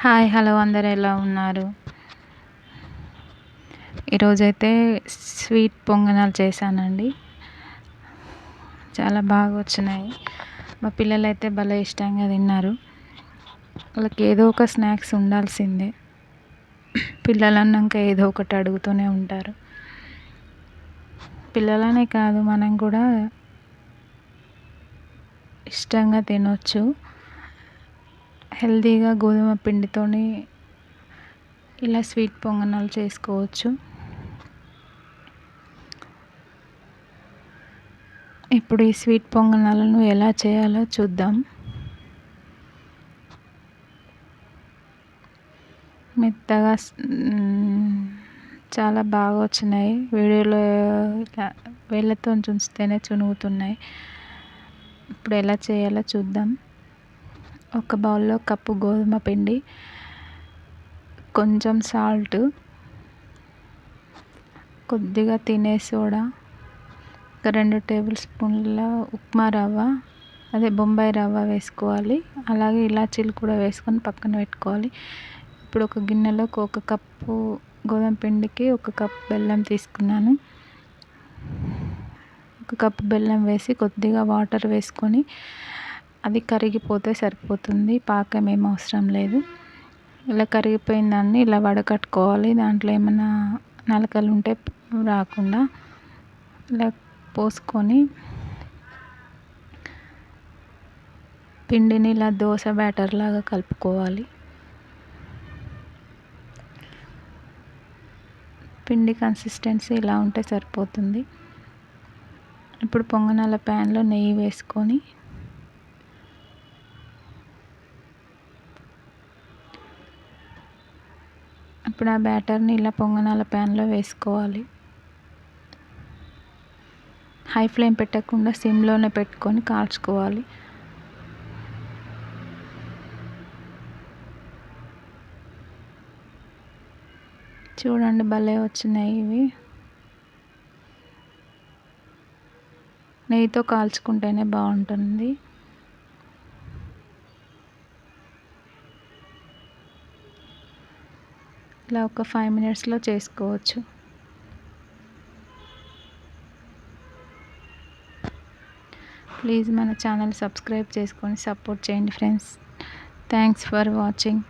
Hi! Hello! అందరూ ఎలా ఉన్నారు? ఈరోజైతే స్వీట్ పొంగనాలు చేశానండి. చాలా బాగా వచ్చినాయి. మా పిల్లలైతే భలే ఇష్టంగా తిన్నారు. వాళ్ళకి ఏదో ఒక స్నాక్స్ ఉండాల్సిందే. పిల్లలన్నాక ఏదో ఒకటి అడుగుతూనే ఉంటారు. పిల్లలనే కాదు, మనం కూడా ఇష్టంగా తినొచ్చు. హెల్తీగా గోధుమ పిండితోని ఇలా స్వీట్ పొంగనాలు చేసుకోవచ్చు. ఇప్పుడు ఈ స్వీట్ పొంగనాలను ఎలా చేయాలో చూద్దాం. మెత్తగా చాలా బాగా వచ్చినాయి. వీడియోలో ఇట్లా వేళ్ళతో చుంచితేనే చునుగుతున్నాయి. ఇప్పుడు ఎలా చేయాలో చూద్దాం. ఒక బౌల్లో కప్పు గోధుమ పిండి, కొంచెం సాల్ట్, కొద్దిగా తినే సోడా, ఒక 2 టేబుల్ స్పూన్ల ఉప్మా రవ్వ, అదే బొంబాయి రవ్వ వేసుకోవాలి. అలాగే ఇలాచీలు కూడా వేసుకొని పక్కన పెట్టుకోవాలి. ఇప్పుడు ఒక గిన్నెలోకి 1 కప్పు గోధుమ పిండికి 1 కప్పు బెల్లం తీసుకున్నాను. 1 కప్పు బెల్లం వేసి కొద్దిగా వాటర్ వేసుకొని అది కరిగిపోతే సరిపోతుంది. పాకం ఏం అవసరం లేదు. ఇలా కరిగిపోయిన దాన్ని ఇలా వడకట్టుకోవాలి. దాంట్లో ఏమైనా నలకలు ఉంటే రాకుండా ఇలా పోసుకొని పిండిని ఇలా దోశ బ్యాటర్ లాగా కలుపుకోవాలి. పిండి కన్సిస్టెన్సీ ఇలా ఉంటే సరిపోతుంది. ఇప్పుడు పొంగనాల ప్యాన్లో నెయ్యి వేసుకొని ఇప్పుడు ఆ బ్యాటర్ని ఇలా పొంగనాల ప్యాన్లో వేసుకోవాలి. హై ఫ్లేమ్ పెట్టకుండా సిమ్లోనే పెట్టుకొని కాల్చుకోవాలి. చూడండి, భలే వచ్చినాయి ఇవి. నెయ్యితో కాల్చుకుంటేనే బాగుంటుంది. ఇలా ఒక 5 మినిట్స్లో చేసుకోవచ్చు. ప్లీజ్ మన ఛానల్ సబ్స్క్రైబ్ చేసుకొని సపోర్ట్ చేయండి ఫ్రెండ్స్. Thanks for watching.